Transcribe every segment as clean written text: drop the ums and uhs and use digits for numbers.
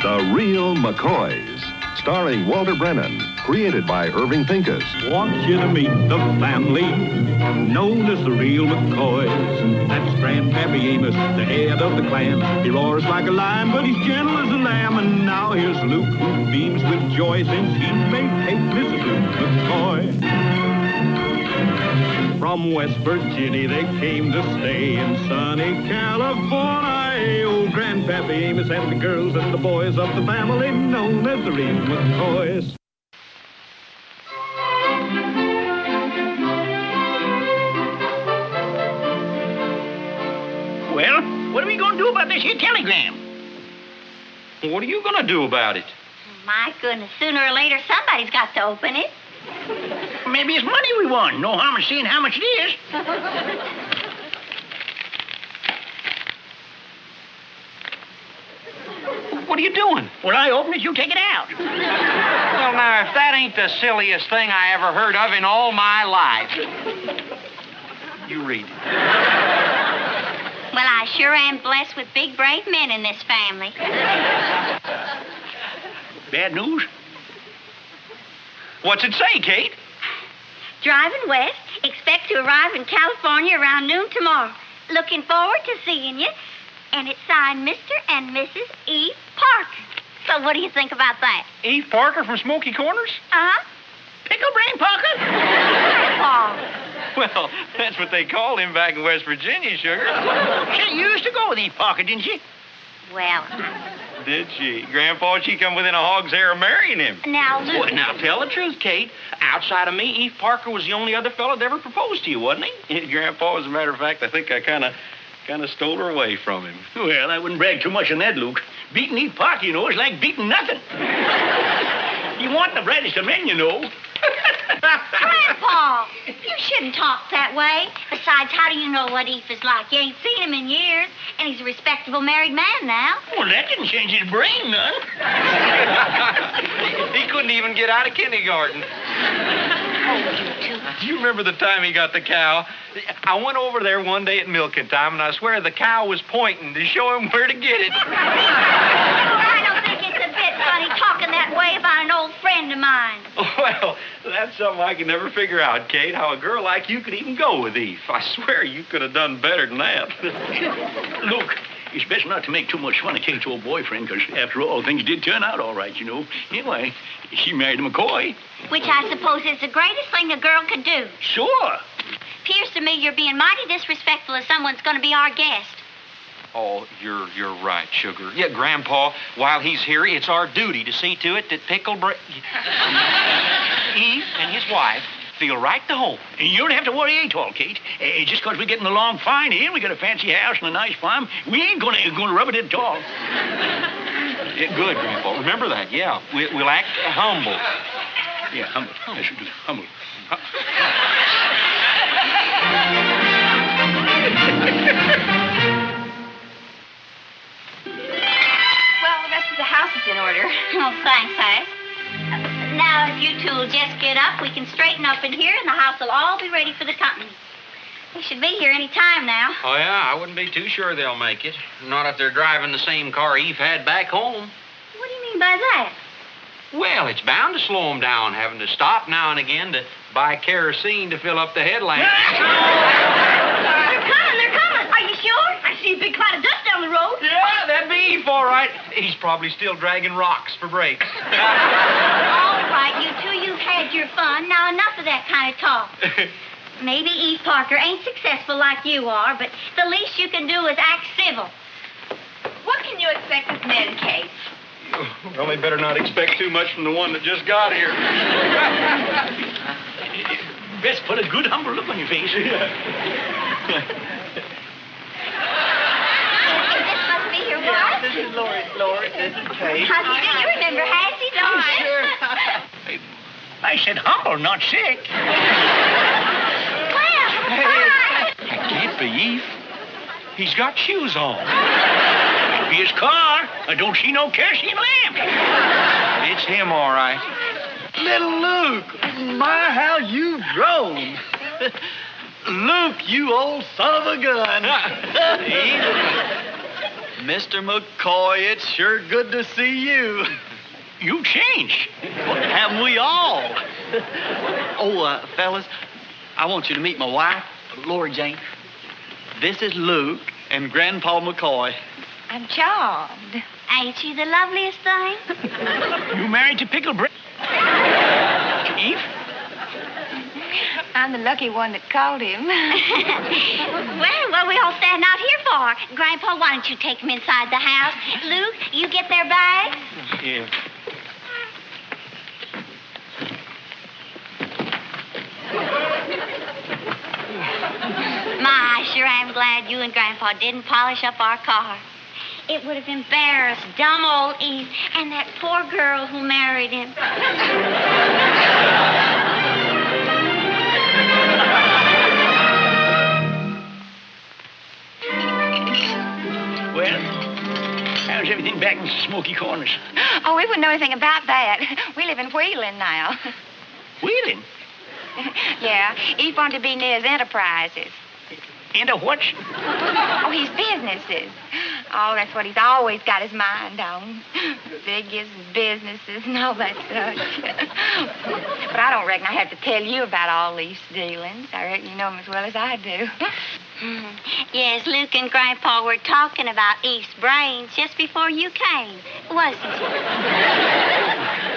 The Real McCoys, starring Walter Brennan, created by Irving Pincus. Want you to meet the family known as the Real McCoys. That's Grandpappy Amos, the head of the clan. He roars like a lion, but he's gentle as a lamb. And now here's Luke, who beams with joy since he made Kate Mrs. Luke McCoy. From West Virginia they came to stay in sunny California. Old Grandpappy Amos and the girls and the boys of the family known as the Real McCoys. Well, what are we going to do about this here telegram? What are you going to do about it? My goodness, sooner or later somebody's got to open it. Maybe it's money we want. No harm in seeing how much it is. What are you doing? Well, I open it, you take it out. Well, now, if that ain't the silliest thing I ever heard of in all my life. You read it. Well, I sure am blessed with big, brave men in this family. Bad news? What's it say, Kate? Driving west, expect to arrive in California around noon tomorrow. Looking forward to seeing you. And it's signed Mr. and Mrs. E. Parker. So what do you think about that? Eve Parker from Smoky Corners? Uh-huh. Pickle Brain Parker? Paul. Well, that's what they called him back in West Virginia, sugar. She used to go with Eve Parker, didn't she? Well, Did she? Grandpa, she come within a hog's hair of marrying him. now, Luke... Well, now, tell the truth, Kate. Outside of me, Eve Parker was the only other fellow that ever proposed to you, wasn't he? Grandpa, as a matter of fact, I think I kind of stole her away from him. Well, I wouldn't brag too much on that, Luke. Beating Eve Parker, you know, is like beating nothing. You want the brightest of men, you know. Grandpa, you shouldn't talk that way. Besides, how do you know what Eve is like? You ain't seen him in years, and he's a respectable married man now. Well, that didn't change his brain none. He couldn't even get out of kindergarten. Do you remember the time he got the cow? I went over there one day at milking time, and I swear the cow was pointing to show him where to get it. I don't think it's a bit funny talking that way about an old friend of mine. Well, that's something I can never figure out, Kate, how a girl like you could even go with Eve. I swear you could have done better than that. Luke, it's best not to make too much fun of Kate's old boyfriend, because after all, things did turn out all right, you know. Anyway, she married McCoy. Which I suppose is the greatest thing a girl could do. Sure. Appears to me you're being mighty disrespectful if someone's going to be our guest. Oh, you're right, sugar. Yeah, Grandpa, while he's here, it's our duty to see to it that Eve and his wife feel right to home. And you don't have to worry at all, Kate. Just because we're getting along fine here, we got a fancy house and a nice farm, we ain't gonna rub it at all. Yeah, good, Grandpa. Remember that, yeah. We'll act humble. Yeah, humble. I should do humble. Well, the rest of the house is in order. Oh, thanks, Hass. Now, if you two will just get up, we can straighten up in here, and the house will all be ready for the company. We should be here any time now. Oh, yeah, I wouldn't be too sure they'll make it. Not if they're driving the same car Eve had back home. What do you mean by that? Well, it's bound to slow them down, having to stop now and again to buy kerosene to fill up the headlamps. They're coming. Are you sure? I see a big cloud of dust down the road. Yeah, that'd be Eve, all right. He's probably still dragging rocks for brakes. All right, you two, you've had your fun. Now, enough of that kind of talk. Maybe Eve Parker ain't successful like you are, but the least you can do is act civil. What can you expect of men, Kate? Well, they better not expect too much from the one that just got here. Best put a good humble look on your face. This must be your wife. This is Lori. This is Kate. How do you do? You remember Hassie, don't you? Sure. I said humble, not sick. Well, hi. That can't be Eve. He's got shoes on. Could be his car. I don't see no kerosene lamp. It's him, all right. Little Luke, my, how you've grown. Luke, you old son of a gun. Mr. McCoy, it's sure good to see you. You changed. Haven't we all? Fellas, I want you to meet my wife, Laura Jane. This is Luke and Grandpa McCoy. I'm charmed. Ain't she the loveliest thing? You married to Pickle Brick. Eve? I'm the lucky one that called him. Well, what are we all standing out here for? Grandpa, why don't you take them inside the house? Luke, you get their bags? Yeah. My, I sure am glad you and Grandpa didn't polish up our car. It would have embarrassed dumb old Eve and that poor girl who married him. Well, how's everything back in Smoky Corners? Oh, we wouldn't know anything about that. We live in Wheeling now. Wheeling? Yeah, Eve wanted to be near his enterprises. Into what? Oh, his businesses. Oh, that's what he's always got his mind on. Figures and businesses and all that such. But I don't reckon I have to tell you about all these dealings. I reckon you know them as well as I do. Yes, Luke and Grandpa were talking about Eve's brains just before you came, wasn't you?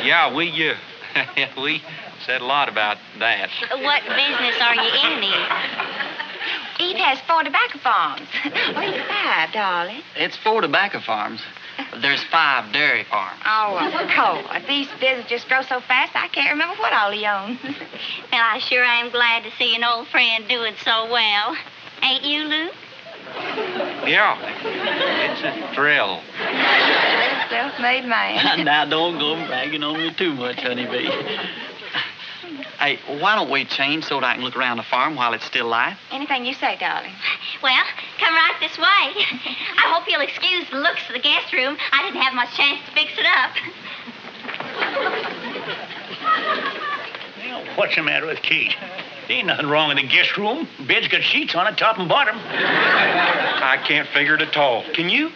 Yeah, we said a lot about that. What business are you in, Eve? Eve has 4 tobacco farms. Or even 5, darling. It's 4 tobacco farms. There's 5 dairy farms. Oh, of course. These businesses just grow so fast, I can't remember what all he owns. Well, I sure am glad to see an old friend doing so well. Ain't you, Luke? Yeah, it's a thrill. Self-made man. Now, don't go bragging on me too much, honeybee. Hey, why don't we change so that I can look around the farm while it's still light? Anything you say, darling. Well, come right this way. I hope you'll excuse the looks of the guest room. I didn't have much chance to fix it up. Well, what's the matter with Kate? There ain't nothing wrong in the guest room. Bed's got sheets on it, top and bottom. I can't figure it at all. Can you?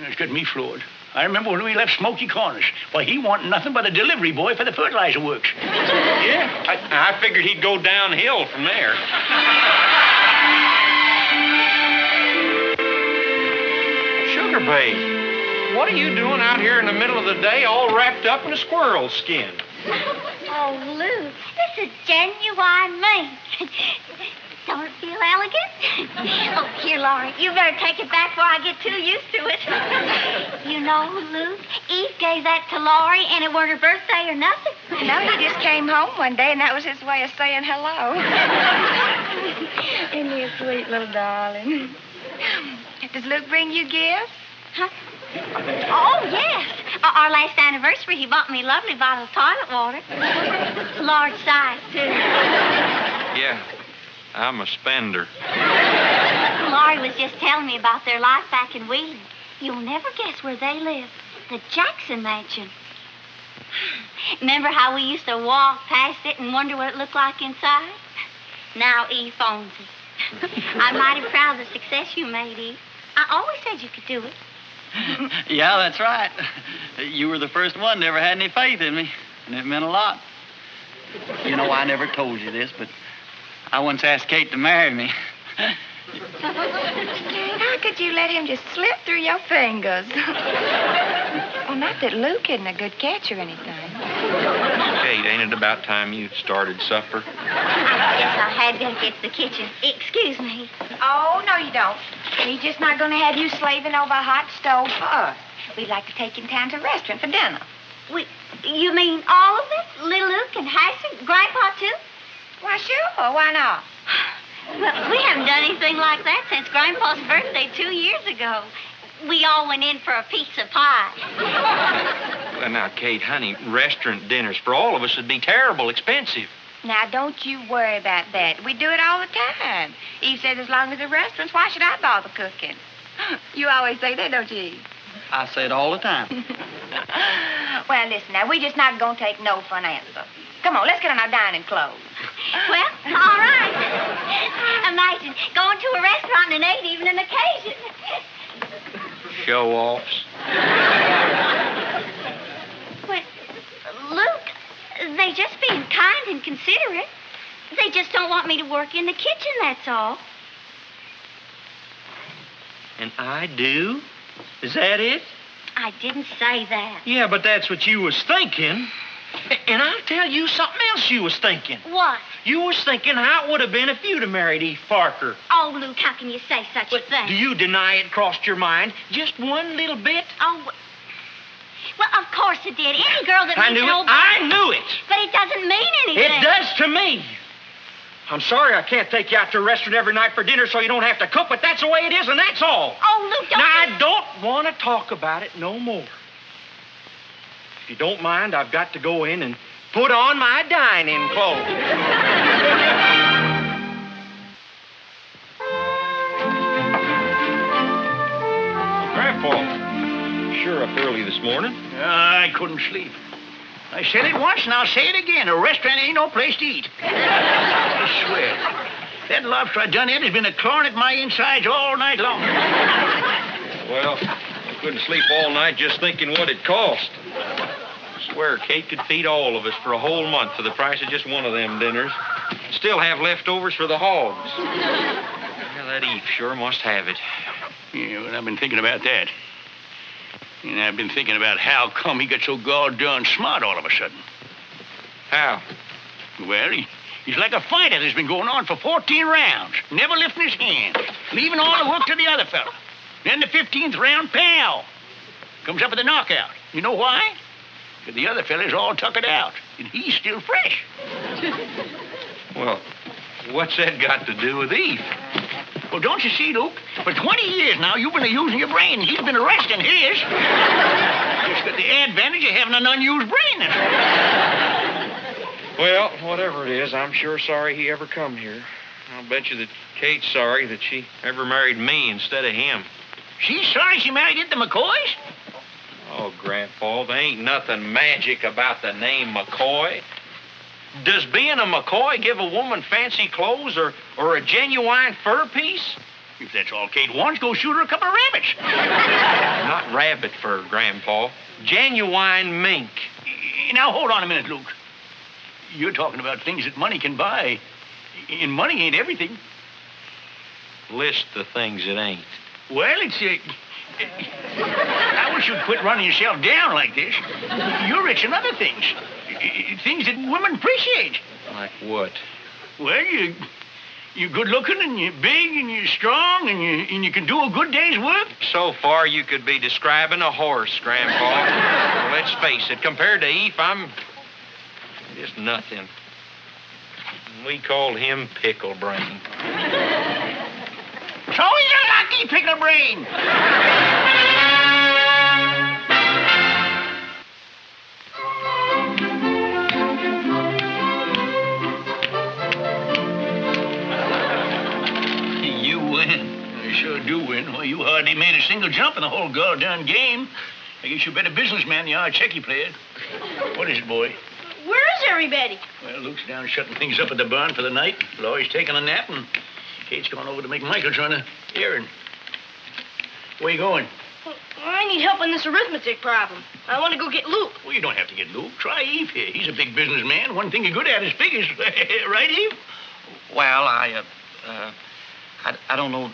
It's got me floored. I remember when we left Smoky Corners. Why, he wanted nothing but a delivery boy for the fertilizer works. Yeah, I figured he'd go downhill from there. Sugar Babe, what are you doing out here in the middle of the day all wrapped up in a squirrel skin? Oh, Luke, this is genuine mink. Don't it feel elegant? Oh, here, Laurie, you better take it back before I get too used to it. You know, Luke, Eve gave that to Laurie, and it weren't her birthday or nothing. No, he just came home one day, and that was his way of saying hello. Isn't he a sweet little darling? Does Luke bring you gifts? Huh? Oh, yes. Our last anniversary, he bought me a lovely bottle of toilet water. Large size, too. Yeah, I'm a spender. Laurie was just telling me about their life back in Wheeling. You'll never guess where they live. The Jackson Mansion. Remember how we used to walk past it and wonder what it looked like inside? Now Eve owns it. I'm mighty proud of the success you made, Eve. I always said you could do it. Yeah, that's right. You were the first one that ever had any faith in me, and it meant a lot. You know, I never told you this, but I once asked Kate to marry me. How could you let him just slip through your fingers? Well, not that Luke isn't a good catch or anything. Kate, ain't it about time you started supper? I guess I had better get to the kitchen. Excuse me. Oh, no, you don't. We're just not going to have you slaving over a hot stove for us. We'd like to take you down to a restaurant for dinner. You mean all of us? Little Luke and Hassan? Grandpa, too? Why, sure. Why not? Well, we haven't done anything like that since Grandpa's birthday 2 years ago. We all went in for a pizza pie. Well, now, Kate, honey, restaurant dinners for all of us would be terrible expensive. Now, don't you worry about that. We do it all the time. Eve says as long as the restaurants, why should I bother cooking? You always say that, don't you, Eve? I say it all the time. Well, listen, now, we're just not going to take no for an answer. Come on, let's get on our dining clothes. Well, all right. Imagine going to a restaurant and it ain't even an occasion. show-offs. But, Luke, they just being kind and considerate. They just don't want me to work in the kitchen, that's all. And I do? Is that it? I didn't say that. Yeah, but that's what you was thinking. And I'll tell you something else you was thinking. What? You was thinking how it would have been if you'd have married Eve Parker. Oh, Luke, how can you say such a thing? Do you deny it crossed your mind just one little bit? Oh, well, of course it did. Any girl that I meets knew an it. old boy... I knew it. But it doesn't mean anything. It does to me. I'm sorry I can't take you out to a restaurant every night for dinner so you don't have to cook, but that's the way it is, and that's all. Oh, Luke, don't... Now, I don't want to talk about it no more. If you don't mind, I've got to go in and put on my dining clothes. Grandpa, sure up early this morning. I couldn't sleep. I said it once, and I'll say it again. A restaurant ain't no place to eat. I swear. That lobster I done in has been clawing at my insides all night long. Well, I couldn't sleep all night just thinking what it cost. I swear Kate could feed all of us for a whole month for the price of just one of them dinners. Still have leftovers for the hogs. Well, that Eve sure must have it. Yeah, well, I've been thinking about that. And I've been thinking about how come he got so goddamn smart all of a sudden. How? Well, he's like a fighter that's been going on for 14 rounds, never lifting his hand, leaving all the work to the other fella. Then the 15th round, pow, comes up with a knockout. You know why? Because the other fella's all tuckered out, and he's still fresh. Well, what's that got to do with Eve? Well, don't you see, Luke? For 20 years now, you've been using your brain. He's been resting his. Just got the advantage of having an unused brain. Well, whatever it is, I'm sure sorry he ever come here. I'll bet you that Kate's sorry that she ever married me instead of him. She's sorry she married into McCoys? Oh, Grandpa, there ain't nothing magic about the name McCoy. Does being a McCoy give a woman fancy clothes or a genuine fur piece? If that's all Kate wants, go shoot her a couple of rabbits. Not rabbit fur, Grandpa. Genuine mink. Now, hold on a minute, Luke. You're talking about things that money can buy. And money ain't everything. List the things it ain't. Well, it's... I wish you'd quit running yourself down like this. You're rich in other things. Things that women appreciate. Like what? Well, you're good looking, and you're big, and you're strong, and you can do a good day's work. So far, you could be describing a horse, Grandpa. Well, let's face it, compared to Eve, I'm just nothing. We called him Pickle Brain. So he's a lucky pickle brain. You win. I sure do win. Well, you hardly made a single jump in the whole goddamn game. I guess you're a better businessman than you are a checky player. What is it, boy? Where is everybody? Well, Luke's down shutting things up at the barn for the night. Laurie's taking a nap, and Kate's gone over to make Michael's run an errand. Where you going? Well, I need help on this arithmetic problem. I want to go get Luke. Well, you don't have to get Luke. Try Eve here. He's a big businessman. One thing he's good at is figures. Right, Eve? Well, I don't know.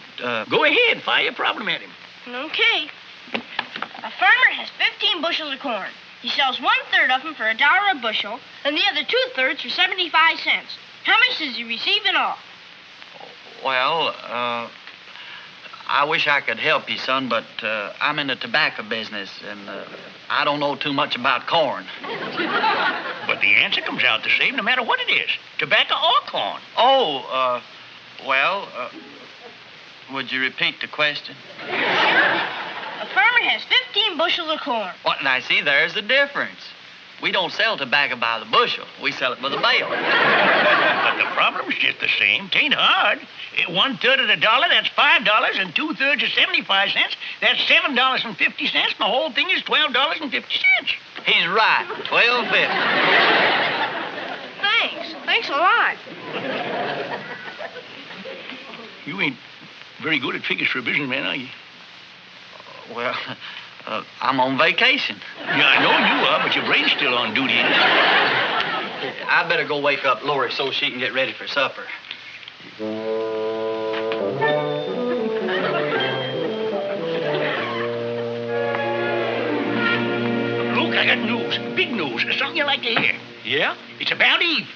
Go ahead. Fire your problem at him. Okay. A farmer has 15 bushels of corn. He sells 1/3 of them for $1 a bushel, and the other 2/3 for 75 cents. How much does he receive in all? Well, I wish I could help you, son, but I'm in the tobacco business, and I don't know too much about corn. But the answer comes out the same no matter what it is, tobacco or corn. Oh, would you repeat the question? A farmer has 15 bushels of corn. What? Now, see, there's the difference. We don't sell tobacco by the bushel. We sell it by the bale. But the problem's just the same. Tain't hard. 1/3 of the dollar, that's $5, and 2/3 is 75 cents. That's $7.50, and the whole thing is $12.50. He's right. $12.50. Thanks a lot. You ain't very good at figures for a businessman, are you? Well, I'm on vacation. Yeah, I know you are, but your brain's still on duty. I better go wake up Lori so she can get ready for supper. Luke, I got news. Big news. Something you like to hear. Yeah? It's about Eve.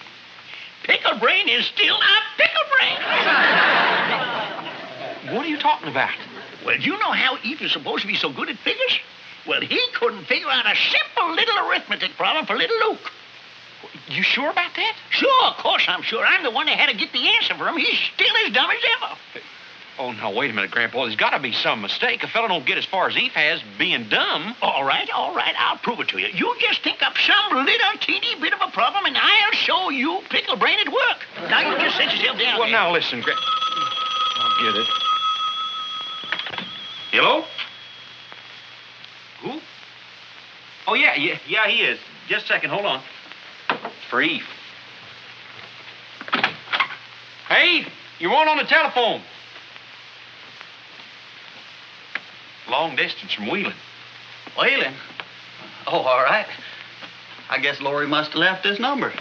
Pickle Brain is still a pickle brain. What are you talking about? Well, do you know how Eve is supposed to be so good at figures? Well, he couldn't figure out a simple little arithmetic problem for little Luke. You sure about that? Sure, of course I'm sure. I'm the one that had to get the answer for him. He's still as dumb as ever. Oh, no, wait a minute, Grandpa. There's got to be some mistake. A fella don't get as far as Eve has being dumb. All right. I'll prove it to you. You just think up some little teeny bit of a problem, and I'll show you Pickle Brain at work. Now, you just sit yourself down Well, there. now, listen, I'll get it. Hello? Who? Oh, yeah, he is. Just a second, hold on. For Eve. Hey, you want on the telephone? Long distance from Wheeling. Wheeling? Oh, all right. I guess Lori must have left this number.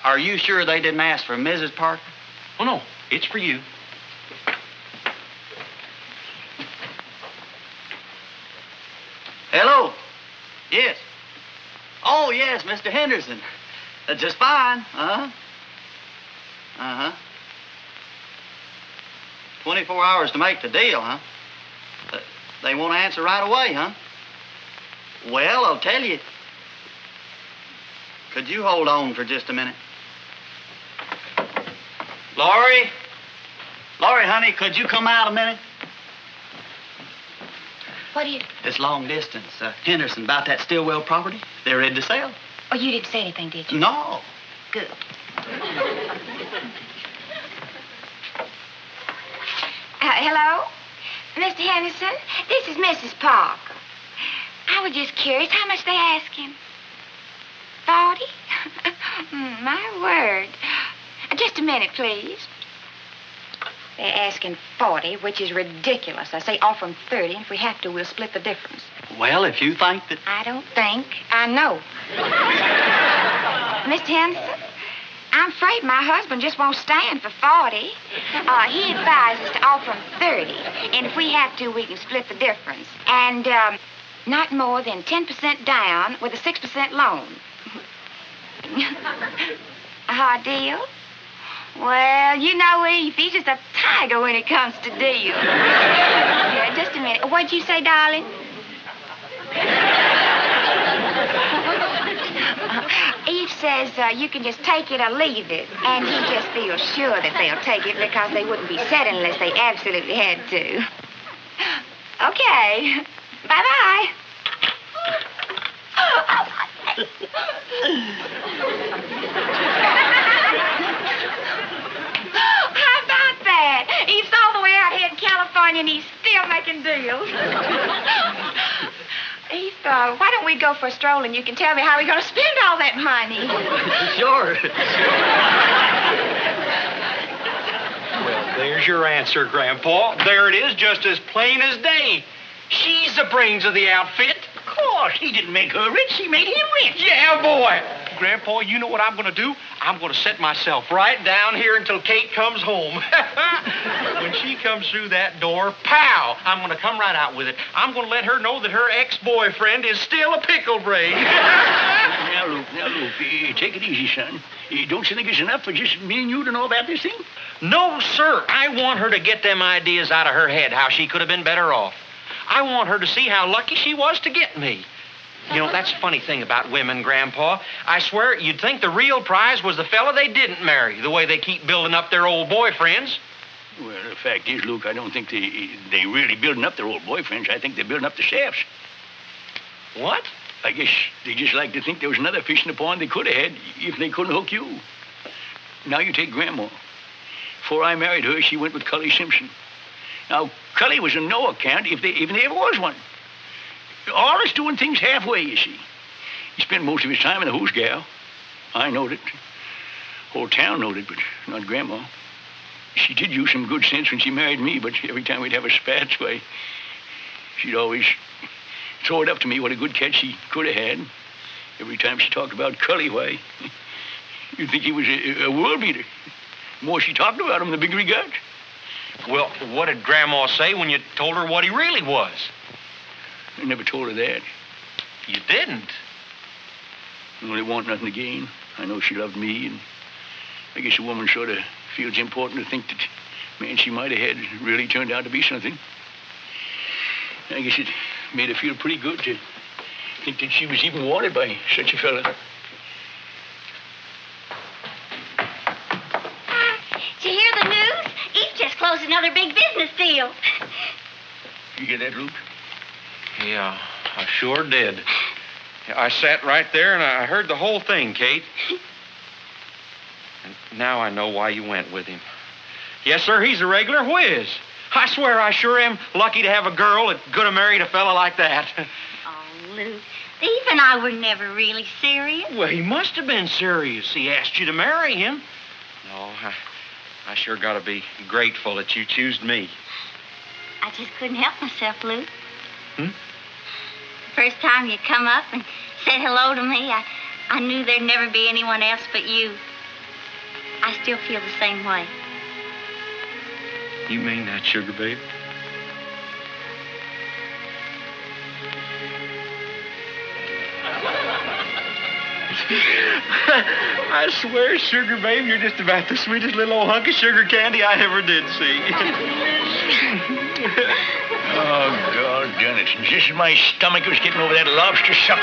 Are you sure they didn't ask for Mrs. Parker? Oh, no, it's for you. Hello? Yes. Oh, yes, Mr. Henderson. Just fine. Uh-huh. Uh-huh. 24 hours to make the deal, huh? They won't answer right away, huh? Well, I'll tell you. Could you hold on for just a minute? Laurie? Laurie, honey, could you come out a minute? What do you... It's long distance. Henderson, about that Stillwell property. They're ready to sell. Oh, you didn't say anything, did you? No. Good. Hello? Mr. Henderson, this is Mrs. Parker. I was just curious how much they asking. 40? My word. Just a minute, please. They're asking 40, which is ridiculous. I say offer them 30, and if we have to, we'll split the difference. Well, if you think that... I don't think. I know. Mr. Henderson, I'm afraid my husband just won't stand for 40. He advises to offer him 30, and if we have to, we can split the difference. And not more than 10% down with a 6% loan. A hard deal? Well, you know, Eve, he's just a tiger when it comes to deals. Yeah, just a minute. What'd you say, darling? Eve says you can just take it or leave it, and he just feels sure that they'll take it because they wouldn't be set unless they absolutely had to. Okay. Bye-bye. How about that? Eve's all the way out here in California, and he's still making deals. Eve, why don't we go for a stroll and you can tell me how we're going to spend all that money? Sure. Well, there's your answer, Grandpa. There it is, just as plain as day. She's the brains of the outfit. Of course, he didn't make her rich. He made him rich. Yeah, boy. Grandpa, you know what I'm going to do? I'm going to set myself right down here until Kate comes home. When she comes through that door, pow, I'm going to come right out with it. I'm going to let her know that her ex-boyfriend is still a pickle brain. Now, Luke, take it easy, son. Don't you think it's enough for just me and you to know about this thing? No, sir. I want her to get them ideas out of her head, how she could have been better off. I want her to see how lucky she was to get me. You know, that's a funny thing about women, Grandpa. I swear, you'd think the real prize was the fella they didn't marry, the way they keep building up their old boyfriends. Well, the fact is, Luke, I don't think they really building up their old boyfriends. I think they're building up the shafts. What? I guess they just like to think there was another fish in the pond they could have had if they couldn't hook you. Now you take Grandma. Before I married her, she went with Cully Simpson. Now, Cully was a no account if there ever was one. Always doing things halfway, you see. He spent most of his time in the hose gal. I knowed it. Whole town knowed it, but not Grandma. She did use some good sense when she married me, but every time we'd have a spat, She'd always throw it up to me what a good catch she could have had. Every time she talked about Cully, why, you'd think he was a world beater. The more she talked about him, the bigger he got. Well, what did Grandma say when you told her what he really was? I never told her that. You didn't? I only want nothing to gain. I know she loved me, and I guess a woman sort of feels important to think that the man she might have had really turned out to be something. I guess it made her feel pretty good to think that she was even wanted by such a fella. Did you hear the news? Eve just closed another big business deal. You hear that, Luke? Yeah, I sure did. I sat right there and I heard the whole thing, Kate. And now I know why you went with him. Yes, sir, he's a regular whiz. I swear I sure am lucky to have a girl that could have married a fella like that. Oh, Luke, Eve and I were never really serious. Well, he must have been serious. He asked you to marry him. No, I sure got to be grateful that you chose me. I just couldn't help myself, Luke. Hmm? The first time you come up and said hello to me, I knew there'd never be anyone else but you. I still feel the same way. You mean that, sugar babe? I swear, sugar babe, you're just about the sweetest little old hunk of sugar candy I ever did see. Oh, God damn it. Just as my stomach was getting over that lobster supper.